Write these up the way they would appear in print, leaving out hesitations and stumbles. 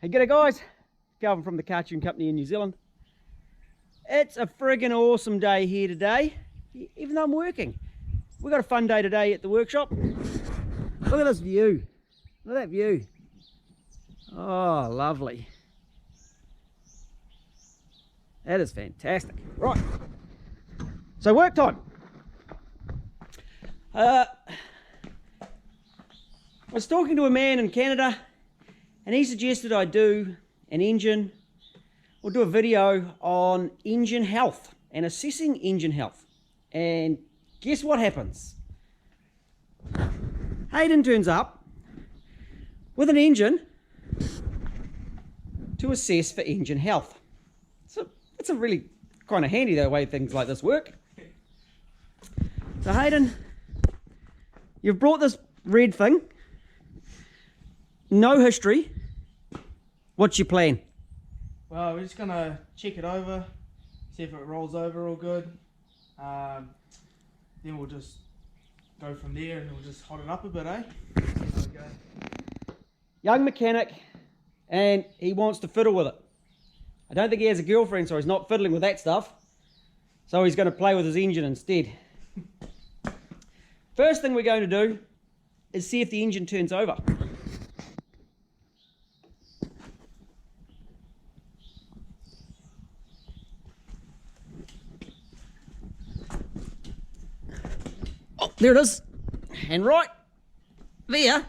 Hey, g'day guys, Calvin from the Cartoon Company in New Zealand. It's a friggin' awesome day here today, even though I'm working. We've got a fun day today at the workshop. Look at this view, look at that view. Oh, lovely. That is fantastic. Right, so work time. I was talking to a man in Canada and he suggested I do an engine, or do a video on engine health and assessing engine health. And guess what happens? Hayden turns up with an engine to assess for engine health. So it's a really kind of handy the way things like this work. So Hayden, you've brought this red thing. No history. What's your plan? Well, we're just gonna check it over, see if it rolls over all good. Then we'll just go from there and we'll just hot it up a bit, eh? Young mechanic, and he wants to fiddle with it. I don't think he has a girlfriend, so he's not fiddling with that stuff. So he's going to play with his engine instead. First thing we're going to do is see if the engine turns over. Oh, there it is. And right there,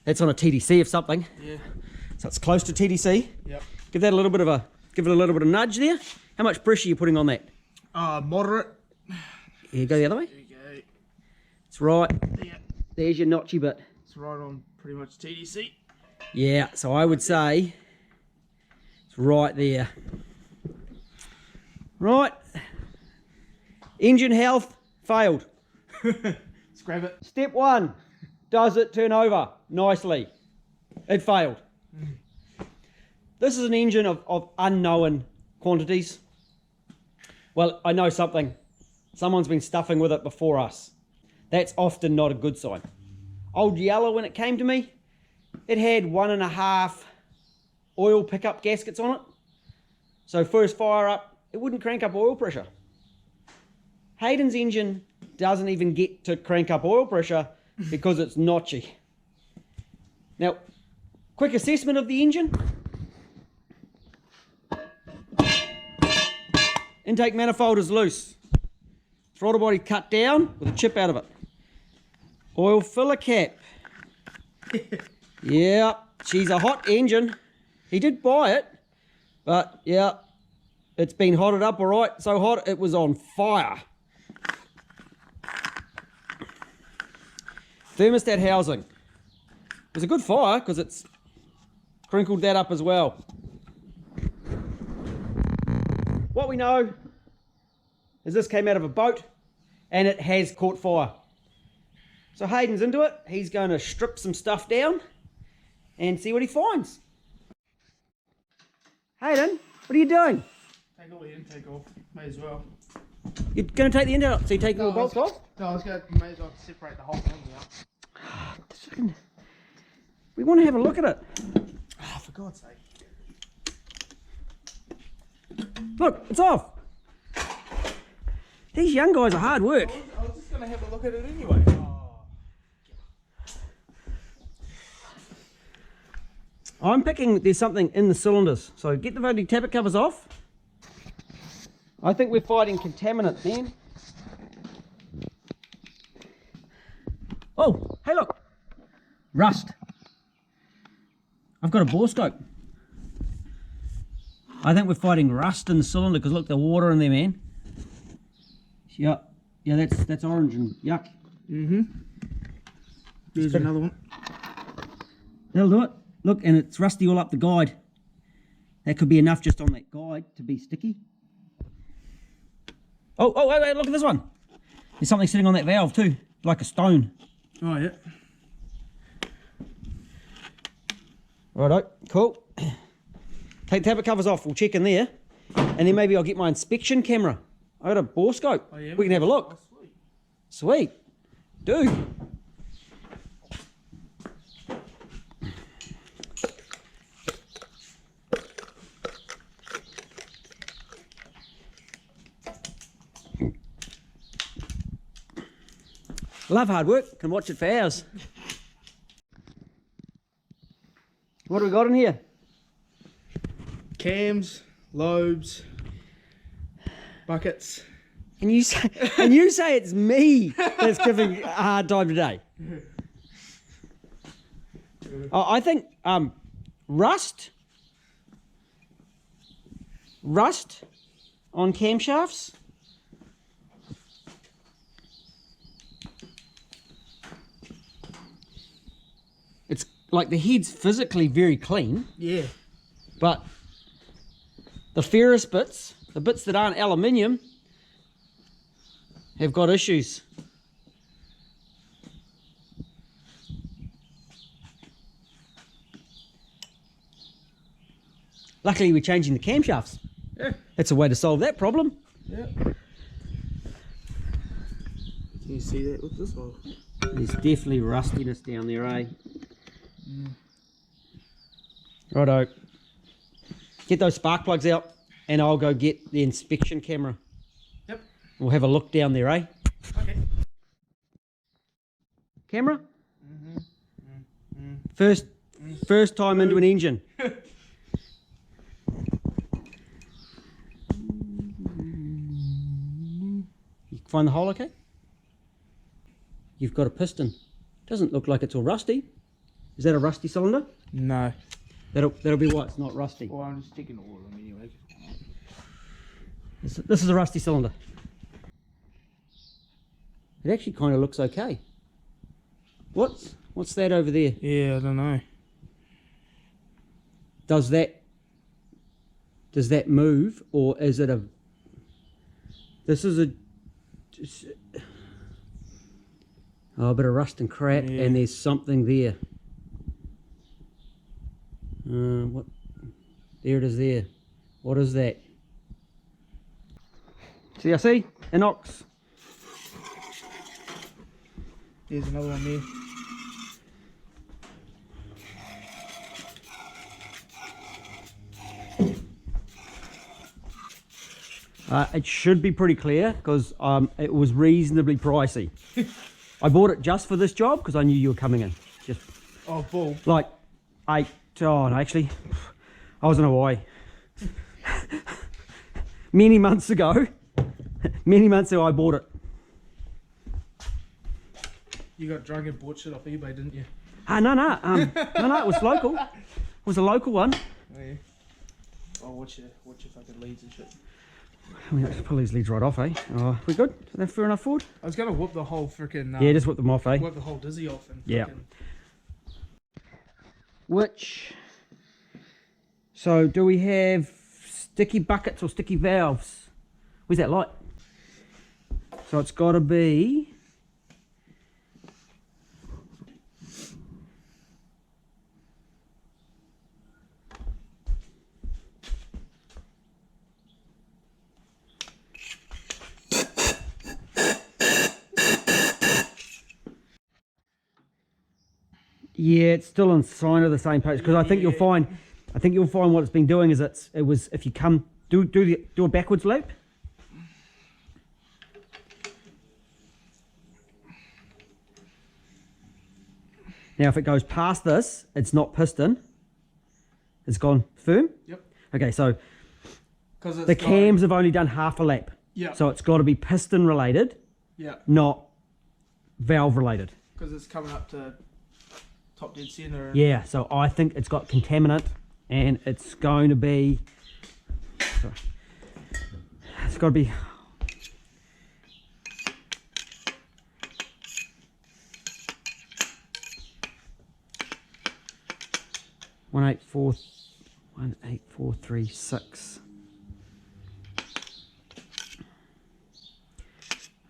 that's on a TDC of something. Yeah. So it's close to TDC. Yep. Give it a little bit of nudge there. How much pressure are you putting on that? Moderate. Here, go the other way. There you go. It's right. Yeah. There's your notchy bit. It's right on pretty much TDC. Yeah, so I would say it's right there. Right. Engine health failed. Let's grab it. Step one, does it turn over nicely? It failed. This is an engine of unknown quantities. Well, I know something. Someone's been stuffing with it before us. That's often not a good sign. Old Yellow, when it came to me, it had 1.5 oil pickup gaskets on it. So first fire up, it wouldn't crank up oil pressure. Hayden's engine doesn't even get to crank up oil pressure because it's notchy. Now, quick assessment of the engine. Intake manifold is loose. Throttle body cut down with a chip out of it. Oil filler cap. Yeah, she's a hot engine. He did buy it, but yeah, it's been hotted up all right. So hot it was on fire. Thermostat housing. It was a good fire because it's crinkled that up as well. What we know is this came out of a boat and it has caught fire. So Hayden's into it. He's going to strip some stuff down and see what he finds. Hayden, what are you doing? Take all the intake off. May as well. You're going to take the end out, so you're taking all the bolts off? No, I was going to, may as well separate the whole thing out. We want to have a look at it. Oh, for God's sake. Look, it's off. These young guys are hard work. I was just going to have a look at it anyway. I'm picking there's something in the cylinders. So get the bloody tappet covers off. I think we're fighting contaminant, man. Oh, hey look. Rust. I've got a bore scope. I think we're fighting rust in the cylinder because look, the water in there, man. Yeah, that's orange and yuck. There's another one. That'll do it. Look, and it's rusty all up the guide. That could be enough just on that guide to be sticky. Oh, wait, look at this one. There's something sitting on that valve too, like a stone. Oh, yeah. Righto, cool. Take the tappet covers off, we'll check in there. And then maybe I'll get my inspection camera. I got a bore scope. Oh, yeah, we can have a look. Oh, sweet. Sweet. Do. Love hard work. Can watch it for hours. What do we got in here? Cams, lobes, buckets. And you say it's me that's giving a hard time today. I think rust on camshafts. It's like the head's physically very clean. Yeah. But the ferrous bits, the bits that aren't aluminium, have got issues. Luckily, we're changing the camshafts. Yeah. That's a way to solve that problem. Yeah. Can you see that with this one? There's definitely rustiness down there, eh? Righto. Get those spark plugs out and I'll go get the inspection camera. Yep. We'll have a look down there, eh? Okay. Camera? First time into an engine. You find the hole okay? You've got a piston. Doesn't look like it's all rusty. Is that a rusty cylinder? No. That'll be why it's not rusty. Well, I'm just taking all of them anyway. This is a rusty cylinder. It actually kind of looks okay. What's that over there? Yeah, I don't know. Does that move, or is it a? This is a a bit of rust and crap, Yeah. and there's something there. What? There it is. There. What is that? See, inox. There's another one there. It should be pretty clear because it was reasonably pricey. I bought it just for this job because I knew you were coming in. Just Oh, bull. like no, actually, I was in Hawaii many months ago. Many months ago, I bought it. You got drunk and bought shit off eBay, didn't you? No, it was local. It was a local one. Oh, yeah. Oh, what's your fucking leads and shit? I mean, let's pull these leads right off, eh? Oh, we good? Is that fair enough, Ford? I was gonna whoop the whole freaking. Yeah, just whip them off, eh? Whoop the whole dizzy off and. Yeah. Frickin'... So do we have sticky buckets or sticky valves? Where's that light? So it's got to be. Yeah, it's still on sign of the same page because I think you'll find what it's been doing is it was if you come do a backwards loop. Now if it goes past this, it's not piston. It's gone firm. Yep. Okay, so Because the cams have only done half a lap. Yeah. So it's got to be piston related, Yeah. not valve related. Because it's coming up to top dead center. And Yeah, so I think it's got contaminant and it's going to be, sorry, it's got to be, one eight four three six.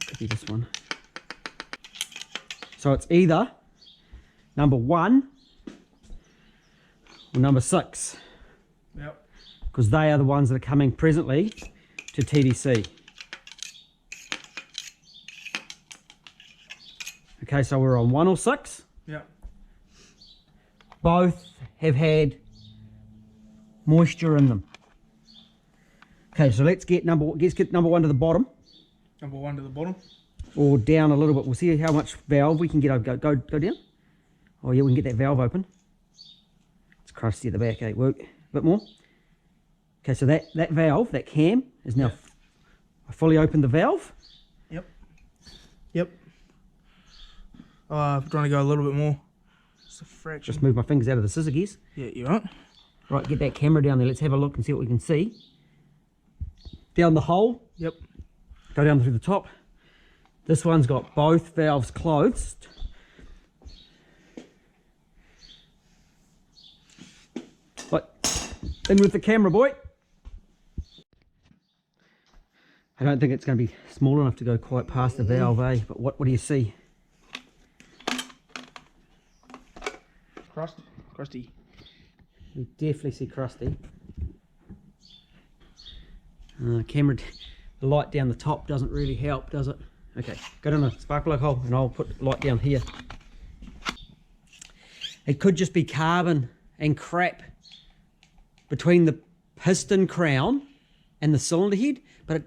Could be this one. So it's either number 1 or number 6, Yep. because they are the ones that are coming presently to TDC. Okay, so we're on 1 or 6. Yep. Both have had moisture in them. Okay, so let's get number 1 to the bottom. Number 1 to the bottom. or down a little bit. We'll see how much valve we can get. Go down. Oh yeah, we can get that valve open. It's crusty at the back, eh? Work a bit more. Okay, so that valve, that cam, is now. I fully opened the valve. Yep. I'm trying to go a little bit more. Just a fraction. Just move my fingers out of the scissor gears. Yeah, you right. Right, get that camera down there. Let's have a look and see what we can see. Down the hole. Yep. Go down through the top. This one's got both valves closed. Right, in with the camera, boy. I don't think it's going to be small enough to go quite past the valve, eh? But what do you see? Crusty. You definitely see crusty. Camera, the light down the top doesn't really help, does it? Okay, go down the spark plug hole and I'll put the light down here. It could just be carbon and crap between the piston crown and the cylinder head, but it,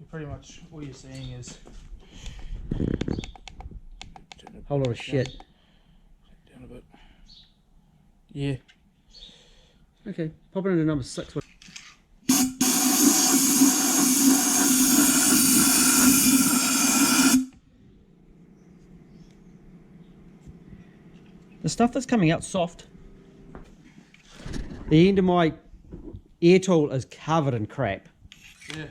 pretty much all you're seeing is a whole lot of shit. Down a bit. Yeah. Okay, pop it into number 6. The stuff that's coming out soft. The end of my air tool is covered in crap. Yeah.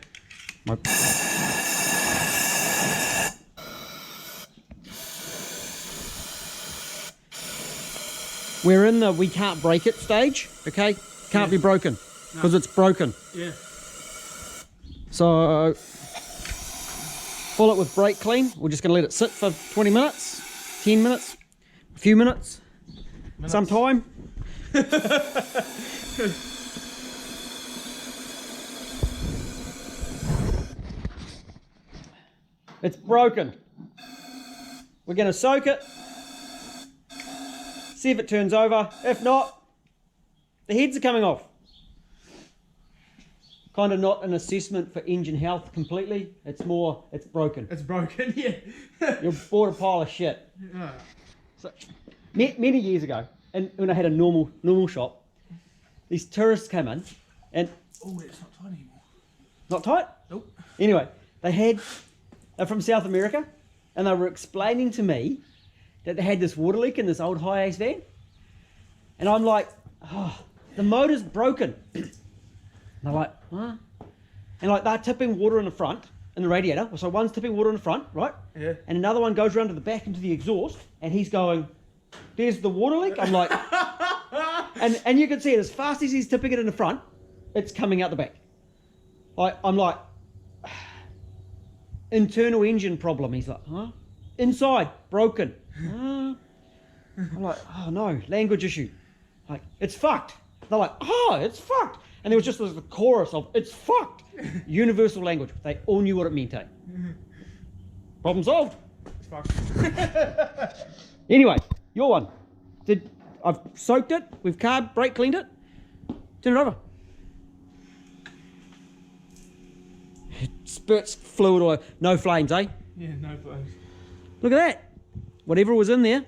We're in the we can't break it stage, okay? Can't be broken because it's broken. Yeah. So fill it with brake clean. We're just going to let it sit for 20 minutes, 10 minutes, a few minutes. Some time. It's broken. We're going to soak it. See if it turns over. If not, the heads are coming off. Kind of not an assessment for engine health completely. It's more, it's broken. It's broken, yeah. You bought a pile of shit. Yeah. So, many years ago, and when I had a normal shop, these tourists came in, and Oh, it's not tight anymore. not tight. Nope. Anyway, they're from South America, and they were explaining to me that they had this water leak in this old high-ace van, and I'm like, oh, the motor's broken. And they're like, huh? And like they're tipping water in the front in the radiator. So one's tipping water in the front, right? Yeah. And another one goes around to the back into the exhaust, and he's going, there's the water leak. I'm like, and you can see it as fast as he's tipping it in the front, it's coming out the back. I'm like, internal engine problem. He's like, huh? Inside, broken. Huh? I'm like, oh no, language issue. Like, it's fucked. They're like, oh, it's fucked. And there was just the chorus of, it's fucked. Universal language. They all knew what it meant, eh? Problem solved. It's fucked. Anyway, your one. I've soaked it, we've brake cleaned it. Turn it over. It spurts fluid all over. No flames, eh? Yeah, no flames. Look at that. Whatever was in there.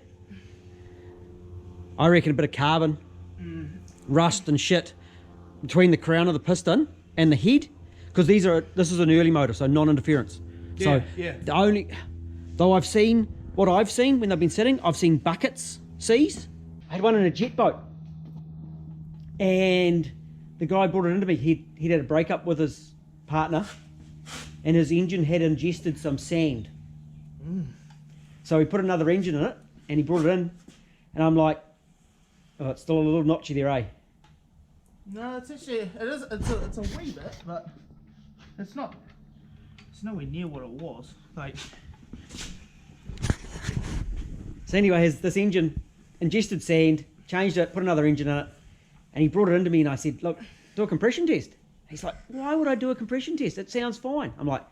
I reckon a bit of carbon, rust and shit between the crown of the piston and the head, because this is an early motor, so non-interference. So though I've seen what I've seen when they've been sitting, I've seen buckets seize. I had one in a jet boat, and the guy brought it into me. He'd had a breakup with his partner, and his engine had ingested some sand. So he put another engine in it, and he brought it in, and I'm like, oh, it's still a little notchy there, eh? No, it's actually, it's a wee bit, but it's nowhere near what it was. Like, so anyway, this engine ingested sand, changed it, put another engine in it, and he brought it into me, and I said, look, do a compression test. He's like, why would I do a compression test? It sounds fine. I'm like,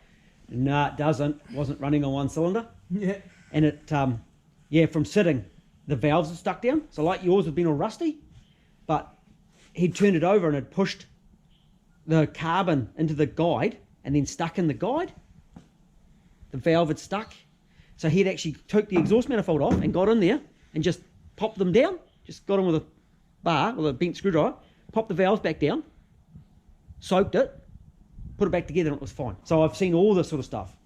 nah, it doesn't. It wasn't running on one cylinder. yeah. And it, from sitting, the valves are stuck down. So like yours have been all rusty, but he'd turned it over and had pushed the carbon into the guide and then stuck in the guide. The valve had stuck. So he'd actually took the exhaust manifold off and got in there and just popped them down. Just got in with a bar, with a bent screwdriver, popped the valves back down, soaked it, put it back together, and it was fine. So I've seen all this sort of stuff.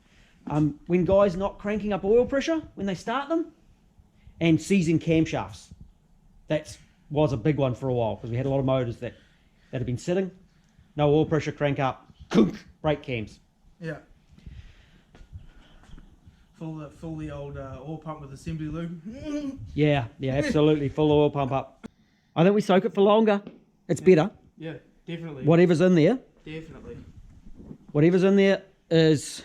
When guys not cranking up oil pressure when they start them, and seizing camshafts. That was a big one for a while because we had a lot of motors that had been sitting. No oil pressure, crank up, brake cams. Yeah. Fill the old oil pump with assembly lube. Yeah, absolutely. Full oil pump up. I think we soak it for longer. It's better. Yeah, definitely. Whatever's in there. Definitely. Whatever's in there is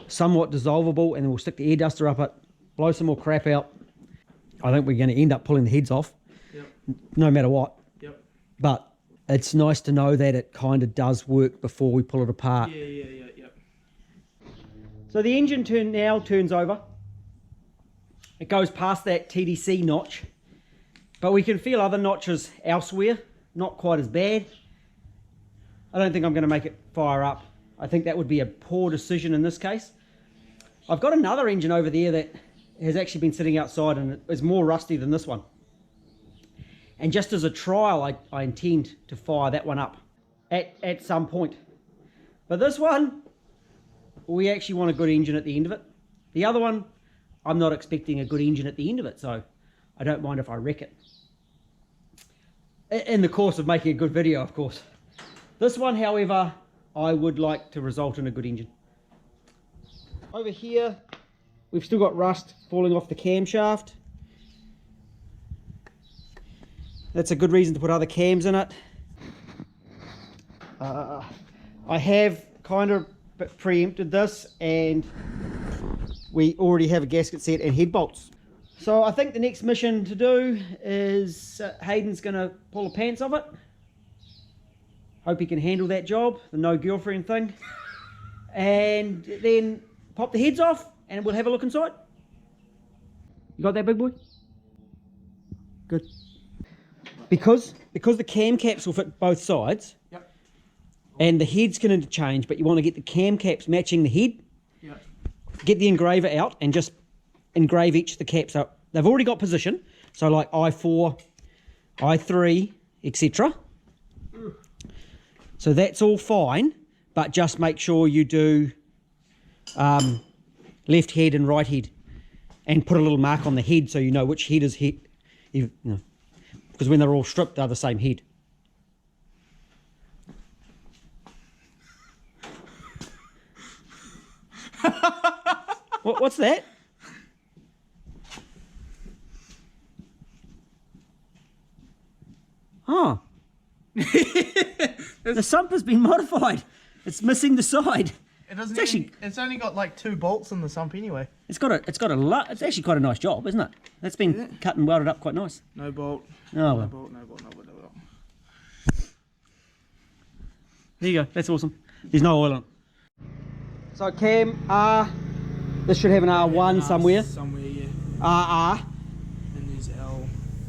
somewhat dissolvable, and then we'll stick the air duster up it, blow some more crap out. I think we're going to end up pulling the heads off. Yep. No matter what. Yep. But it's nice to know that it kind of does work before we pull it apart. Yep. So the engine now turns over. It goes past that TDC notch, but we can feel other notches elsewhere, not quite as bad. I don't think I'm going to make it fire up. I think that would be a poor decision in this case. I've got another engine over there that has actually been sitting outside and it is more rusty than this one. And just as a trial, I intend to fire that one up at some point. But this one, we actually want a good engine at the end of it. The other one, I'm not expecting a good engine at the end of it, so I don't mind if I wreck it. In the course of making a good video, of course. This one, however, I would like to result in a good engine. Over here, we've still got rust falling off the camshaft. That's a good reason to put other cams in it. I have kind of preempted this, and we already have a gasket set and head bolts. So I think the next mission to do is Hayden's going to pull the pants off it. Hope he can handle that job, the no girlfriend thing. And then pop the heads off and we'll have a look inside. You got that, big boy? Good. Because the cam caps will fit both sides. Yep. And the heads can interchange, but you want to get the cam caps matching the head. Yep. Get the engraver out and just engrave each of the caps up. They've already got position, so like I4, I3, etc. So that's all fine, but just make sure you do left head and right head, and put a little mark on the head so you know which head is head. Because when they're all stripped, they're the same head. What's that? Oh. The sump has been modified. It's missing the side. It doesn't. It's It's only got like 2 bolts in the sump anyway. It's actually quite a nice job, isn't it? That's been cut and welded up quite nice. No bolt. Oh, No well. bolt. No bolt. No bolt. No bolt. There you go. That's awesome. There's no oil on it. So cam R, this should have an R1 somewhere. Somewhere, yeah. RR, And there's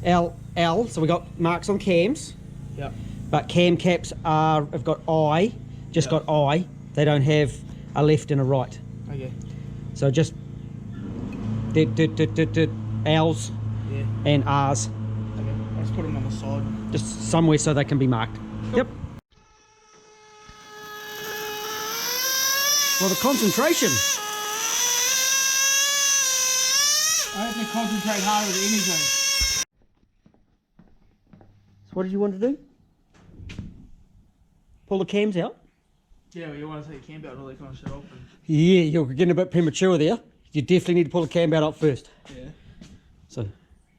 L. L. So we got marks on cams, Yep. but cam caps have got I, just Yep. got I. They don't have a left and a right. Okay. So just L's Yeah. and R's, Okay. I'll just put them on the side. just somewhere so they can be marked. Yep. Well, the concentration. I have to concentrate harder with anything. So what did you want to do? Pull the cams out? Yeah, well, you want to take the cam out and all that kind of shit off. And... Yeah, you're getting a bit premature there. You definitely need to pull the cam out up first. Yeah. So,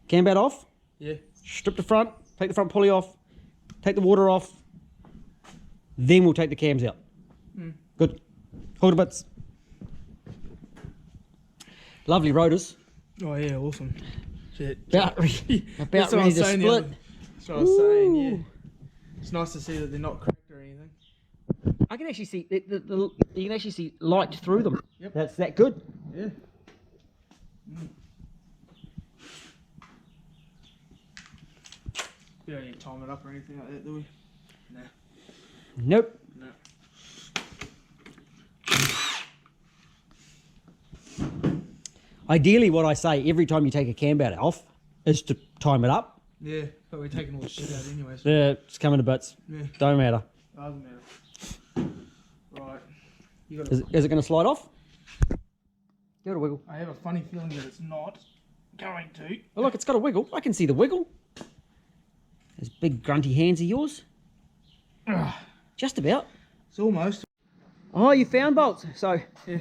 cam out off, Yeah. strip the front, take the front pulley off, take the water off, then we'll take the cams out. Good. Hold the bits. Lovely rotors. Oh yeah, awesome. Shit. About That's ready what to I was saying the split. other- That's what I was saying, yeah. It's nice to see that they're not cracked or anything. I can actually see, you can actually see light through them. Yep. That's that good. Yeah. We don't need to time it up or anything like that, do we? Nah. Nope. No. Ideally, what I say every time you take a cam belt off is to time it up. Yeah, but we're taking all the shit out anyways. It's coming to bits. Yeah, Don't matter. doesn't matter. Right. You got. Is it going to slide off? Give it a wiggle. I have a funny feeling that it's not going to. Oh, look, it's got a wiggle. I can see the wiggle. Those big grunty hands of yours. Just about. It's almost. Oh, you found bolts. So Yeah.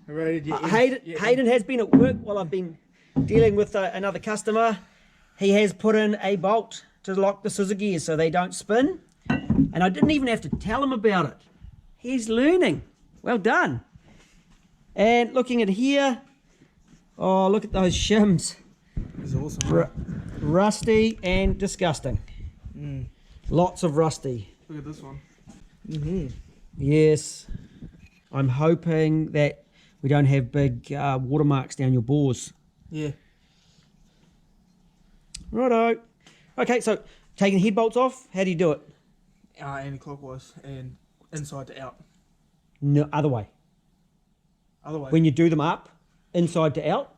Ready to get Hayden has been at work while I've been dealing with another customer. He has put in a bolt to lock the scissor gears so they don't spin. And I didn't even have to tell him about it. He's learning. Well done. And looking at here, oh, look at those shims. It's awesome. Rusty and disgusting. Lots of rusty. Look at this one. Yes. I'm hoping that we don't have big watermarks down your bores. Yeah. Righto. Okay, so taking head bolts off, how do you do it? Anti-clockwise and inside to out. No, other way. Other way. When you do them up, inside to out,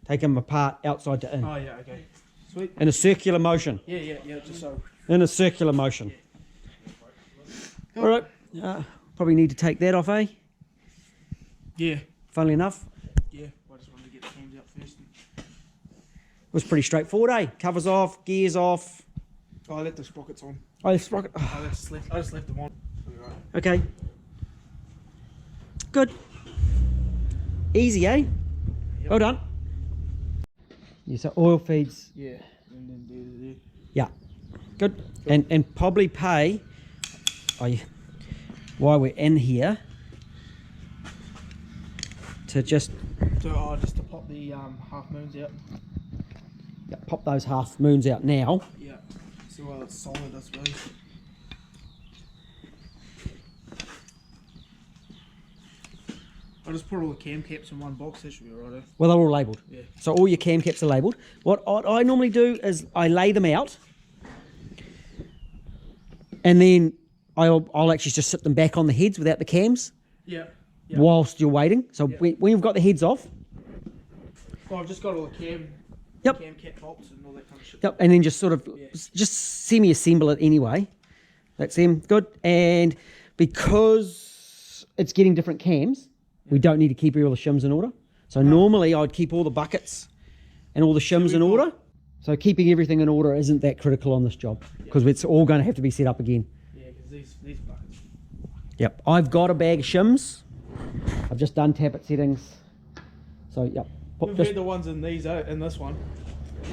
take them apart, outside to in. Oh yeah, okay. Sweet. In a circular motion. Yeah, just so. In a circular motion. Cool. All right. Probably need to take that off, eh? Yeah. Funnily enough. Yeah. I just wanted to get the cams out first. It was pretty straightforward, eh? Covers off, gears off. Oh, I left the sprockets on. Oh, the sprocket. I just left them on. Right. Okay. Good. Easy, eh? Yep. Well done. Yeah, so oil feeds. Yeah. And then there. Yeah. Good. And probably pay while we're in here to just Just to pop the half moons out. pop those half moons out now. Yeah. So while it's solid, I suppose. I'll just put all the cam caps in one box. That should be alright. Well, they're all labelled. Yeah. So all your cam caps are labelled. What I normally do is I lay them out, and then I'll actually just sit them back on the heads without the cams Yeah. whilst you're waiting. So Yeah. when you've got the heads off, Well, I've just got all the cam cap bolts and all that kind of shit. yep, and then just sort of Yeah. just semi-assemble it anyway. That's them. Good. And because it's getting different cams, we don't need to keep all the shims in order. So normally I'd keep all the buckets and all the shims in order. So keeping everything in order isn't that critical on this job because it's all going to have to be set up again. Yeah, because these buckets. Yep. I've got a bag of shims. I've just done tappet settings. So yep. We've had the ones in these in this one.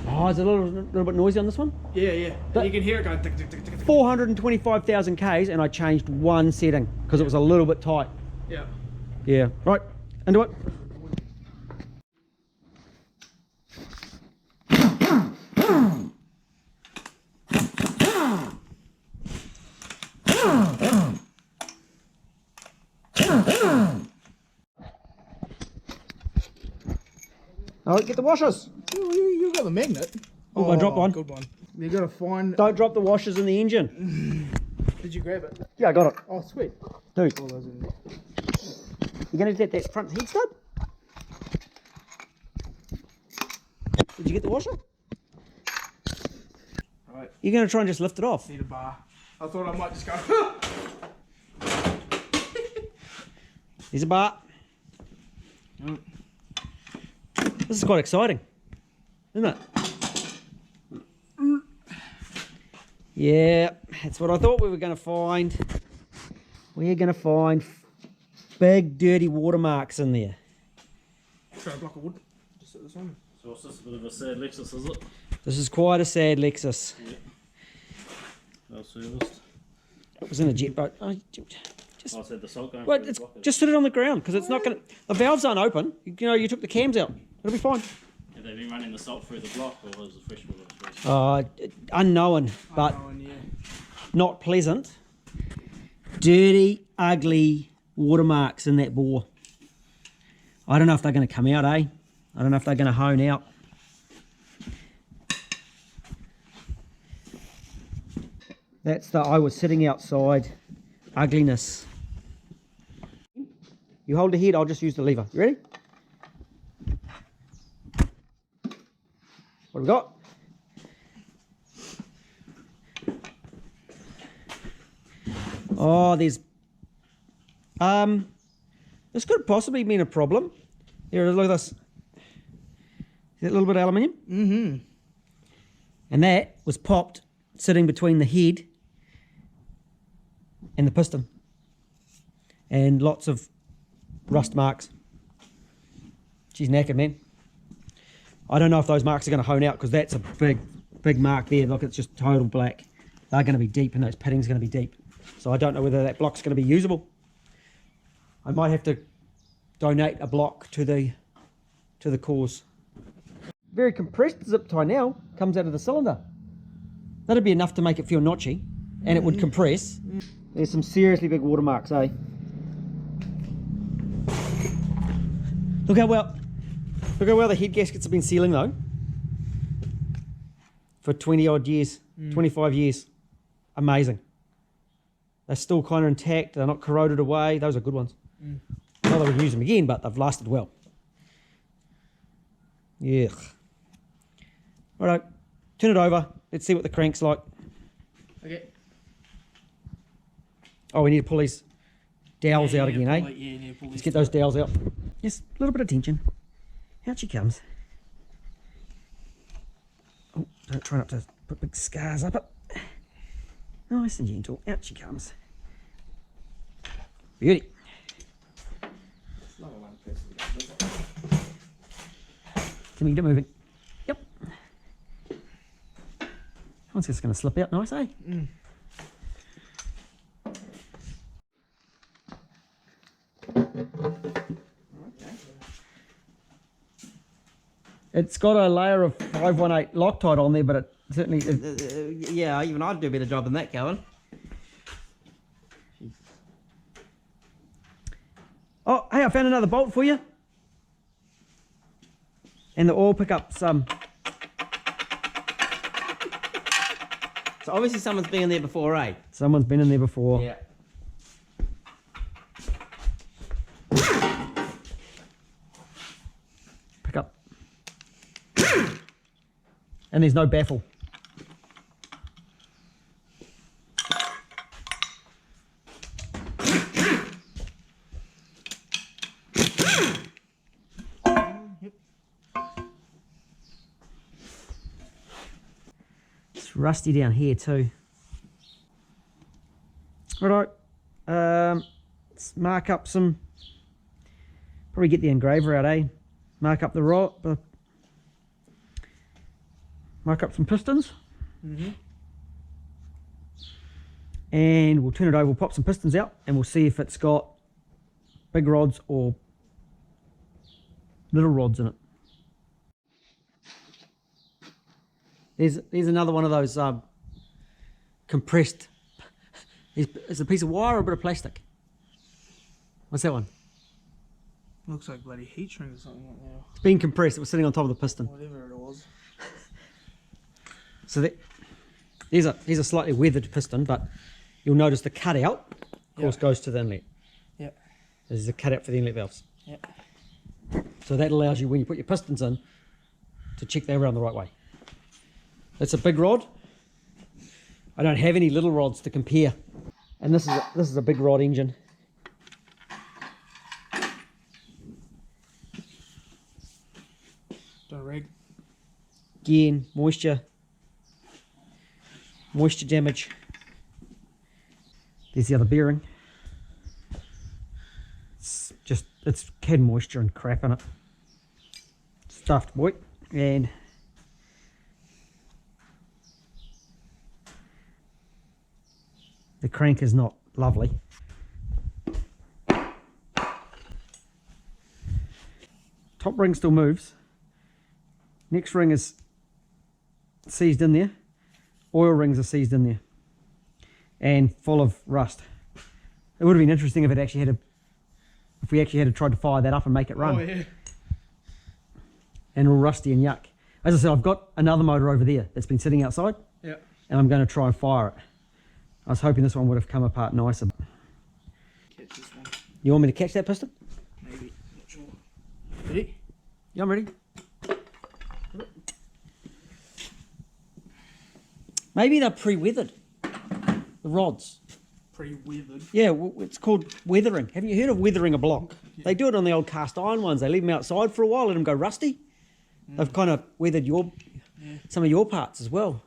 Oh, is it a little bit noisy on this one? Yeah. But- You can hear it going tick tick tick tick tick. 425,000 Ks and I changed one setting because it was a little bit tight. Yeah. Yeah. Right. Into it. All right, get the washers. You got the magnet. Oh, I dropped one. Good one. You got to find. Don't drop the washers in the engine. Did you grab it? Yeah, I got it. Oh, sweet. Dude, All those in there. you're going to get that front head stud? Did you get the washer? Right. You're going to try and just lift it off. Need a bar. I thought I might just go. Here's a bar. This is quite exciting, isn't it? Yeah, that's what I thought we were going to find. We're going to find big dirty watermarks in there. Try a block of wood. Just set this on. So what's this, a bit of a sad Lexus, is it? This is quite a sad Lexus. Yeah. Well serviced. It was in a jet boat. I said the salt going Well, through the it's, block. just sit it on the ground because it's not going to. The valves aren't open. You know, you took the cams out. It'll be fine. Have they been running the salt through the block or was the fresh water? Unknown, but Oh, and yeah. not pleasant. Dirty, ugly watermarks in that bore. I don't know if they're going to come out, eh? I don't know if they're going to hone out. I was sitting outside ugliness. You hold the head, I'll just use the lever. You ready? What have we got? Oh, there's... this could possibly mean a problem. Here, look at this. See that little bit of aluminium? Mm-hmm. And that was popped sitting between the head and the piston. And lots of rust marks. She's knackered, man. I don't know if those marks are going to hone out because that's a big mark there. Look, it's just total black. They're going to be deep and those pitting's going to be deep. So I don't know whether that block's going to be usable. I might have to donate a block to the cause. Very compressed zip tie now comes out of the cylinder. That'd be enough to make it feel notchy, and it would compress. There's some seriously big watermarks, eh? Look how well the head gaskets have been sealing though. For 20 odd years, 25 years. Amazing. They're still kind of intact, they're not corroded away. Those are good ones. Not that we can use them again, but they've lasted well. Yeah. Alright, turn it over. Let's see what the crank's like. Okay. Oh, we need to pull these dowels out again, eh? Yeah, you need to pull Let's these get those dowels out. Yes, a little bit of tension. Out she comes. Oh, don't try not to put big scars up it. Nice and gentle. Out she comes. Beauty. Can we get it moving? Yep. One's just going to slip out nice, eh? It's got a layer of 518 Loctite on there, but it certainly... Yeah, even I'd do a better job than that, Cohen. Oh, hey, I found another bolt for you. And the oil pickups. So obviously someone's been in there before, eh? Someone's been in there before. Yeah. Pick up. And there's no baffle. It's rusty down here too. Alright, let's mark up some, probably get the engraver out, eh? Mark up the rod, mark up some pistons. And we'll turn it over, we'll pop some pistons out and we'll see if it's got big rods or little rods in it. There's another one of those compressed. It's a piece of wire or a bit of plastic. What's that one? Looks like bloody heat shrink or something like that. It's been compressed. It was sitting on top of the piston. Whatever it was. So here's a slightly weathered piston, but you'll notice the cutout, of course, goes to the inlet. Yeah. There's a cutout for the inlet valves. Yeah. So that allows you, when you put your pistons in, to check they run the right way. That's a big rod. I don't have any little rods to compare. And this is a big rod engine. Direct. Again, moisture damage. There's the other bearing. It's had moisture and crap in it. Stuffed, boy. And the crank is not lovely. Top ring still moves. Next ring is seized in there. Oil rings are seized in there. And full of rust. It would have been interesting if we actually had tried to fire that up and make it run. Oh, yeah. And all rusty and yuck. As I said, I've got another motor over there that's been sitting outside. Yeah. And I'm going to try and fire it. I was hoping this one would have come apart nicer. You want me to catch that piston? Maybe. Not sure. Ready? Yeah, I'm ready. Maybe they're pre-weathered. The rods. Pre-weathered. Yeah, it's called weathering. Haven't you heard of weathering a block? Yeah. They do it on the old cast iron ones. They leave them outside for a while, let them go rusty. They've kind of weathered some of your parts as well.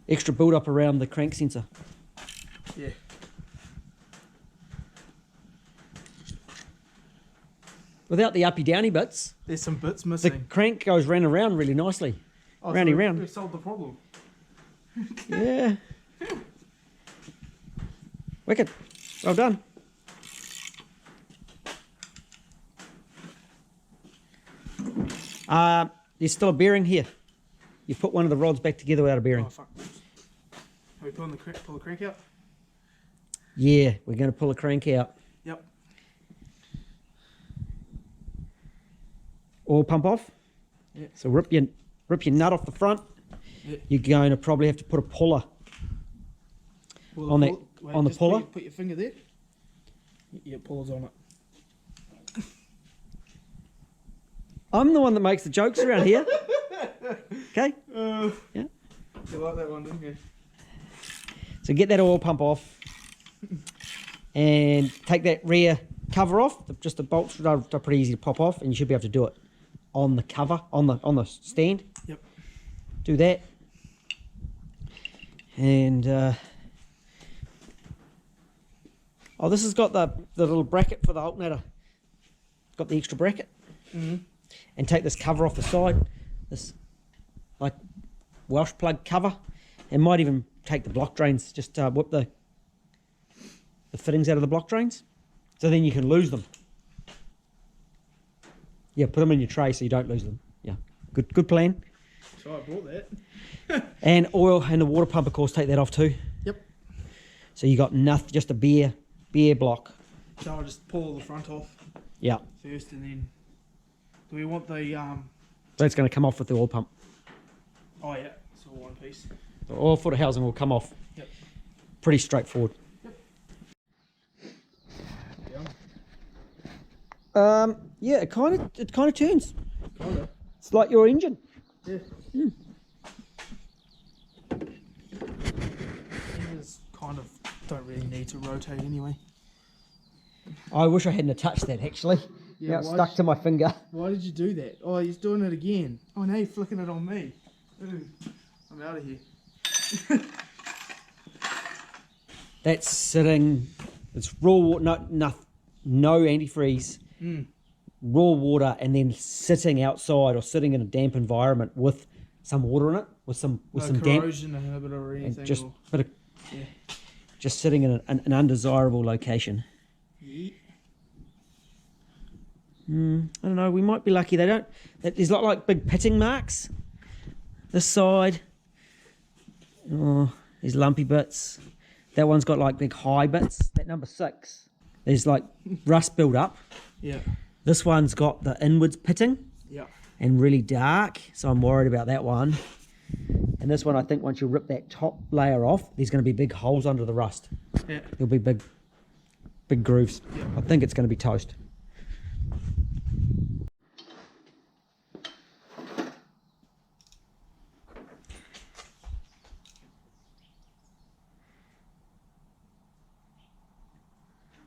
Extra build up around the crank sensor. Yeah. Without the uppy downy bits, There's some bits the missing. crank goes round and round really nicely. Oh, roundy so round. We've solved the problem. Yeah. Wicked. Well done. There's still a bearing here. You put one of the rods back together without a bearing. Oh, fuck. Are we pulling pull the crank out? Yeah, we're going to pull a crank out. Yep. Oil pump off. Yeah. So rip your nut off the front. Yeah. You're going to probably have to put a puller Pull on pull- that on the just puller. Put your finger there. Yeah, puller's on it. I'm the one that makes the jokes around here. Okay. Yeah. You like that one, didn't you? So get that oil pump off and take that rear cover off. Just the bolts are pretty easy to pop off, and you should be able to do it on the cover, on the stand. Yep. Do that. And oh, this has got the little bracket for the alternator. Got the extra bracket. Mm-hmm. And take this cover off the side, this like Welsh plug cover, and might even take the block drains, just whip the fittings out of the block drains, so then you can lose them. Yeah, put them in your tray so you don't lose them. Yeah, good plan. So I brought that. And oil and the water pump, of course, take that off too. Yep. So you got nothing, just a bare block. So I'll just pull the front off Yeah, first, and then do we want the that's going to come off with the oil pump. Oh yeah, it's all one piece. The oil footer housing will come off. Yep. Pretty straightforward. Yeah. Yeah, it kind of turns. Kinda. It's like your engine. Yeah. Engines kind of don't really need to rotate anyway. I wish I hadn't touched that actually. Yeah, Now it's why stuck to my finger. Why did you do that? Oh, he's doing it again. Oh, now you're flicking it on me. Ooh, I'm out of here. That's sitting. It's raw water, no antifreeze, raw water, and then sitting outside or sitting in a damp environment with some water in it, with some damp, corrosion inhibitor or anything. and just or, bit of, yeah. just sitting in an undesirable location. Yeah. I don't know. We might be lucky. They don't. There's not like big pitting marks. This side. Oh, these lumpy bits. That one's got like big high bits. That number 6. There's like rust build up. Yeah. This one's got the inwards pitting Yeah. and really dark. So I'm worried about that one. And this one, I think once you rip that top layer off, there's going to be big holes under the rust. Yeah. There'll be big grooves. Yeah. I think it's going to be toast.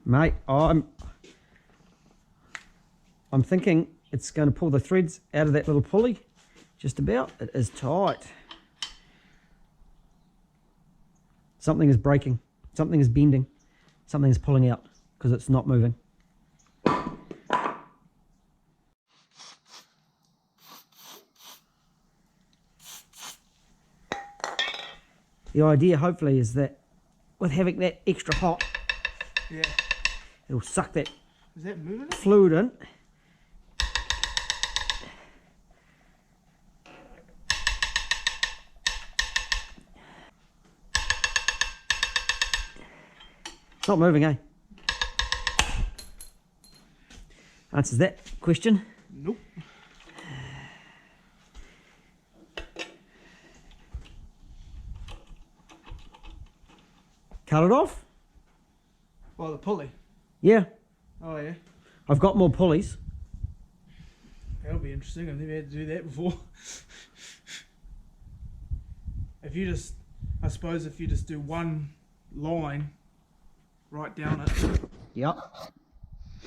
Mate, I'm thinking it's going to pull the threads out of that little pulley. Just about. It is tight. Something is breaking. Something is bending. Something is pulling out because it's not moving. The idea, hopefully, is that with having that extra hot, Yeah. it'll suck that Is that moving? It? fluid in. It's not moving, eh? Answers that question. Nope. Cut it off? Well, the pulley. Yeah. Oh yeah. I've got more pulleys. That'll be interesting. I've never had to do that before. If you just, I suppose, if you just do one line right down it, Yep.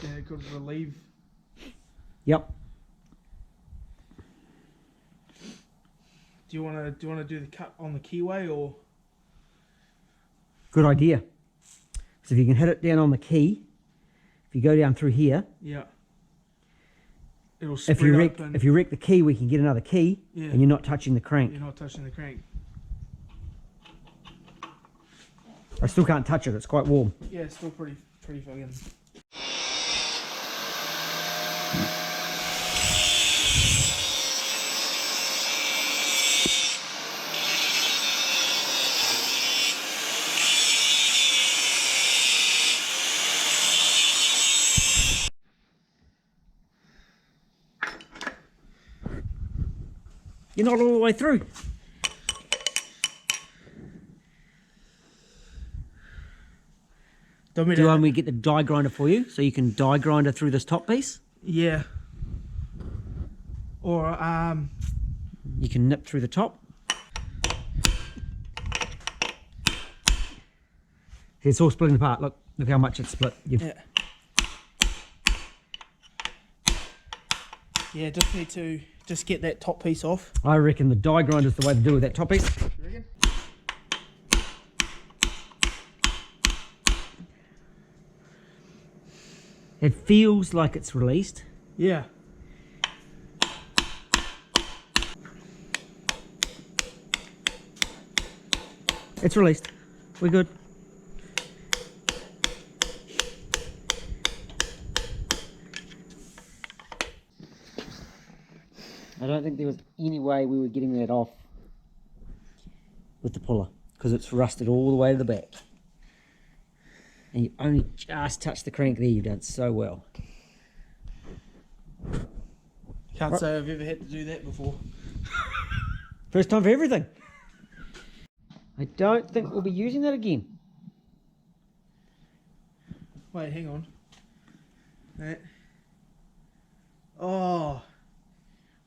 then it could relieve. Yep. Do you want to do the cut on the keyway or? Good idea. So if you can hit it down on the key, if you go down through here, Yeah. It'll spread open. if you wreck the key, we can get another key, Yeah. and you're not touching the crank. You're not touching the crank. I still can't touch it. It's quite warm. Yeah, it's still pretty fucking. You're not all the way through. Do Do you want me to get the die grinder for you so you can die grinder through this top piece? Yeah. Or You can nip through the top. It's all splitting apart. Look how much it's split. yeah. Yeah, just need to just get that top piece off. I reckon the die grinder is the way to do with that top piece. You reckon? It feels like it's released. Yeah. It's released. We're good. I don't think there was any way we were getting that off with the puller because it's rusted all the way to the back. And you only just touched the crank there. You've done so well. Can't say I've ever had to do that before. First time for everything. I don't think we'll be using that again. Wait, hang on. That. Oh.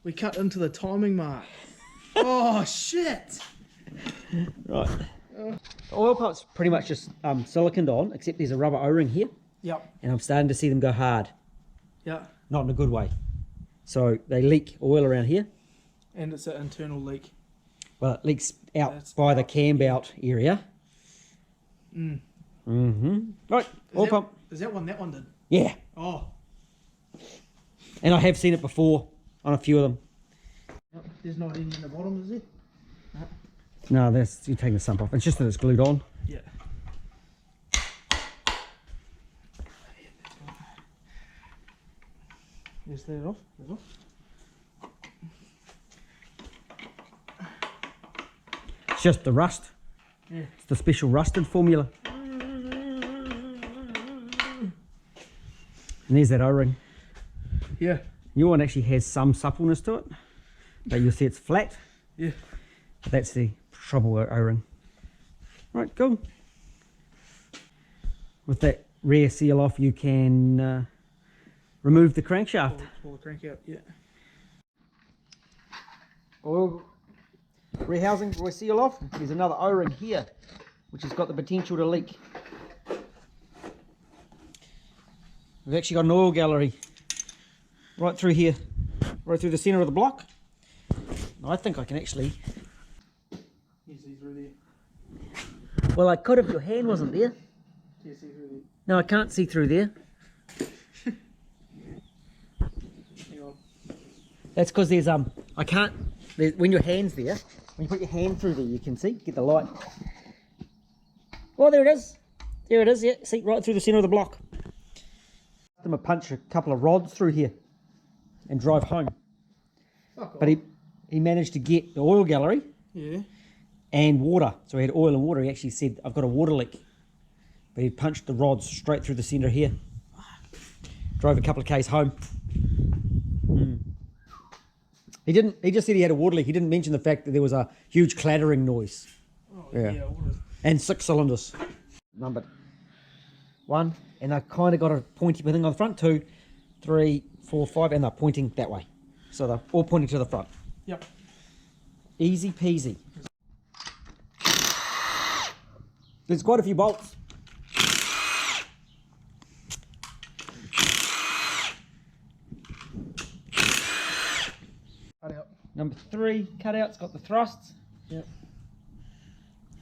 We cut into the timing mark. Oh, shit. Right. The oil pump's pretty much just siliconed on, except there's a rubber O-ring here, Yep. and I'm starting to see them go hard. Yep. Not in a good way. So they leak oil around here. And it's an internal leak. Well, it leaks out That's by the out. cam belt area. Mm. Right, oil pump. Is that one that one did? Yeah, Oh. and I have seen it before on a few of them. There's not any in the bottom, is there? No, that's you're taking the sump off. It's just that it's glued on. Yeah. Just let it off. Let it off. It's just the rust. Yeah. It's the special rusted formula. And there's that O-ring. Yeah. Your one actually has some suppleness to it, but you'll see it's flat. Yeah. But that's the trouble O-ring. Right, cool. With that rear seal off, you can remove the crankshaft. Pull the crank out. Yeah. Oil rear housing, rear seal off. There's another O-ring here, which has got the potential to leak. We've actually got an oil gallery right through here, right through the centre of the block. I think I can actually... You see through there. Well, I could if your hand wasn't there. You see through there. No, I can't see through there. Hang on. That's because there's I can't. When your hand's there, when you put your hand through there, you can see. Get the light. Well, there it is. There it is. Yeah, see, right through the centre of the block. I'm gonna punch a couple of rods through here and drive home. Fuck But off. he managed to get the oil gallery Yeah. and water. So he had oil and water. He actually said, "I've got a water leak." But he punched the rods straight through the centre here. Drove a couple of k's home. He didn't. He just said he had a water leak. He didn't mention the fact that there was a huge clattering noise. Oh, Yeah. yeah. What is... And 6 cylinders. numbered. 1, and they've kind of got a pointy thing on the front. 2, 3, 4, 5, and they're pointing that way. So they're all pointing to the front. Yep. Easy peasy. There's quite a few bolts. Cut out. Number 3 cutout's got the thrusts. Yep.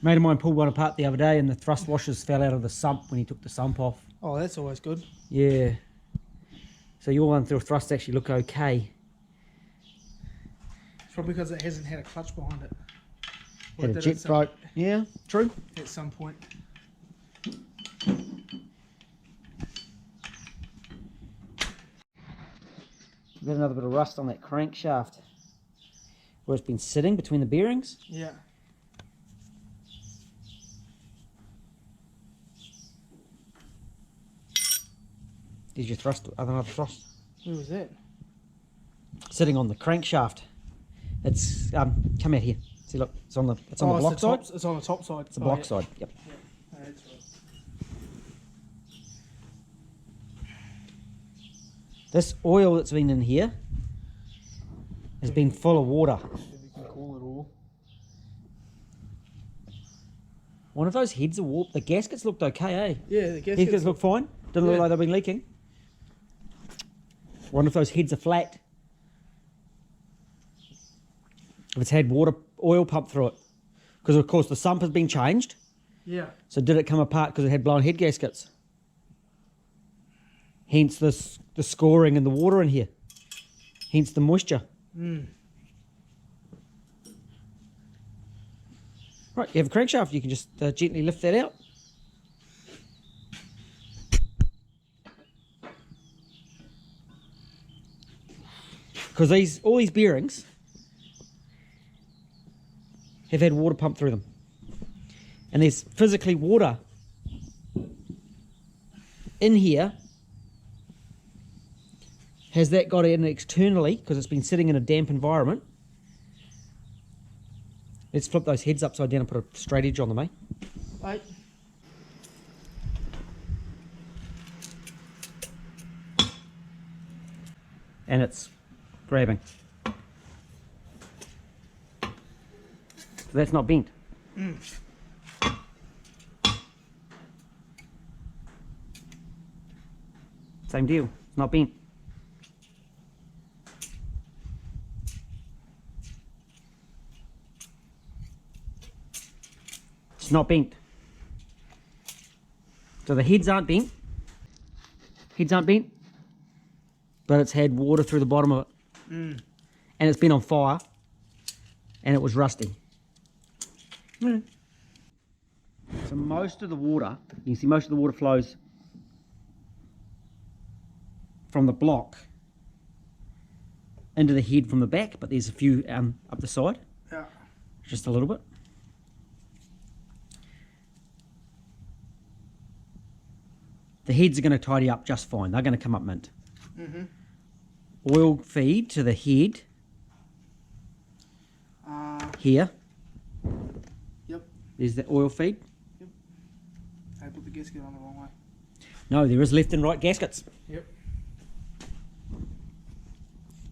Mate of mine pulled one apart the other day and the thrust washers fell out of the sump when he took the sump off. Oh, that's always good. Yeah. So your one through thrust actually look okay. It's probably because it hasn't had a clutch behind it. Or Had a did jet it stroke. Yeah, true. at some point. We've got another bit of rust on that crankshaft where it's been sitting between the bearings. Yeah. There's your thrust, another thrust. Where was that? Sitting on the crankshaft. It's come out here. See, look, it's on the block side. It's on the top side. It's the block side. Yep. Yeah. Oh, that's right. This oil that's been in here has been full of water. If you can call it all. One of those heads are warped. The gaskets looked okay, eh? Yeah, the gaskets. Gaskets look fine. Didn't look Yeah. like they've been leaking. One of those heads are flat. If it's had oil pumped through it. Because of course the sump has been changed. Yeah. So did it come apart because it had blown head gaskets? Hence the scoring and the water in here. Hence the moisture. Mm. Right, you have a crankshaft, you can just gently lift that out. Because all these bearings have had water pumped through them. And there's physically water in here. Has that got in externally because it's been sitting in a damp environment? Let's flip those heads upside down and put a straight edge on them, eh? Right. And it's grabbing. So that's not bent. Same deal, it's not bent. It's not bent. So the heads aren't bent. Heads aren't bent. But it's had water through the bottom of it. Mm. And it's been on fire. And it was rusty. So most of the water, you can see most of the water flows from the block into the head from the back, but there's a few up the side. Yeah. Just a little bit. The heads are going to tidy up just fine. They're going to come up mint. Mm-hmm. Oil feed to the head here. Yep. There's the oil feed. I put the gasket on the wrong way. No, there is left and right gaskets. Yep.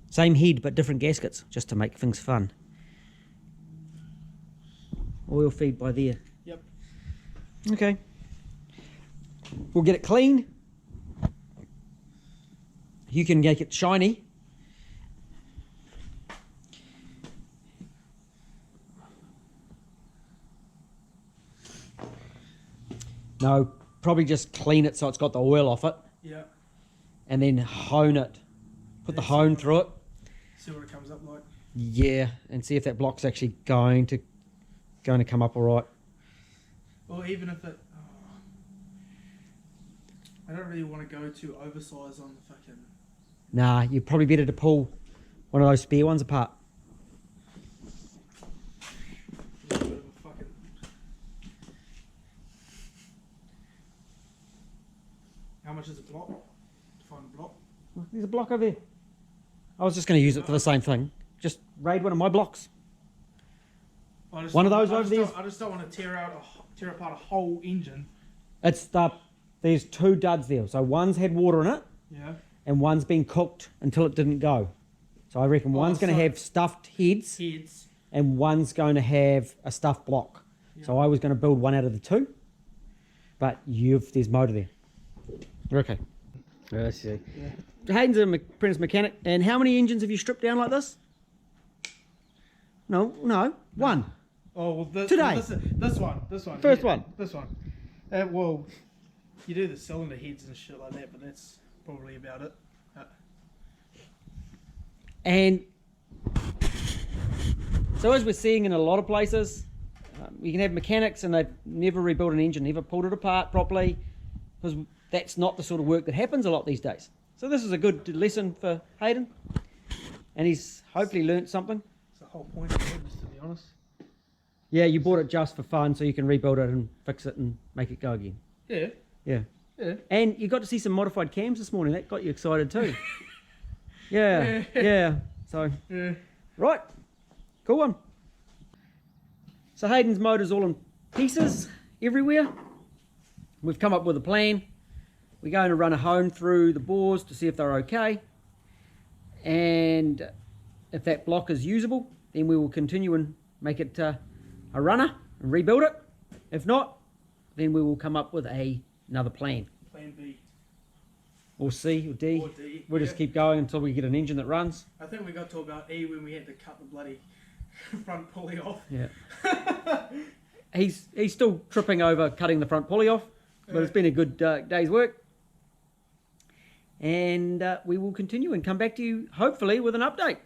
Same head but different gaskets, just to make things fun. Oil feed by there. Yep. Okay. We'll get it clean. You can make it shiny. No, probably just clean it so it's got the oil off it, Yeah. and then hone it. Put the hone through it. See what it comes up like. Yeah, and see if that block's actually going to come up all right. Or even if it. Oh, I don't really want to go too oversized on the fucking. Nah, you're probably better to pull one of those spare ones apart. Just a bit of a fucking. How much is a block? To find a block? There's a block over there. I was just going to use it for the same thing. Just raid one of my blocks. I just One of don't- those I over just there? don't- I just don't want to tear apart a whole engine It's there's 2 duds there. So one's had water in it Yeah. and one's been cooked until it didn't go. So I reckon one's going to have stuffed heads Heads. and one's going to have a stuffed block. So I was going to build one out of the 2, but there's motor there. Okay. Let's see. Yeah. Hayden's an apprentice mechanic, and how many engines have you stripped down like this? No, one. Oh, well, Today. this one. First yeah, one. This one. Well, you do the cylinder heads and shit like that, but that's probably about it. And so as we're seeing in a lot of places, you can have mechanics and they've never rebuilt an engine, never pulled it apart properly, because that's not the sort of work that happens a lot these days. So this is a good lesson for Hayden, and he's hopefully learnt something. It's the whole point of it, to be honest. Yeah, you bought it just for fun, so you can rebuild it and fix it and make it go again. Yeah. Yeah. Yeah. And you got to see some modified cams this morning. That got you excited too. Yeah. So, Yeah. right. Cool one. So Hayden's motor's all in pieces everywhere. We've come up with a plan. We're going to run a hone through the bores to see if they're okay. And if that block is usable, then we will continue and make it a runner and rebuild it. If not, then we will come up with another plan. Plan B. Or C or D. Or D, We'll just yeah. keep going until we get an engine that runs. I think we got to about E when we had to cut the bloody front pulley off. Yeah. He's still tripping over cutting the front pulley off, but it's been a good day's work. And we will continue and come back to you hopefully with an update.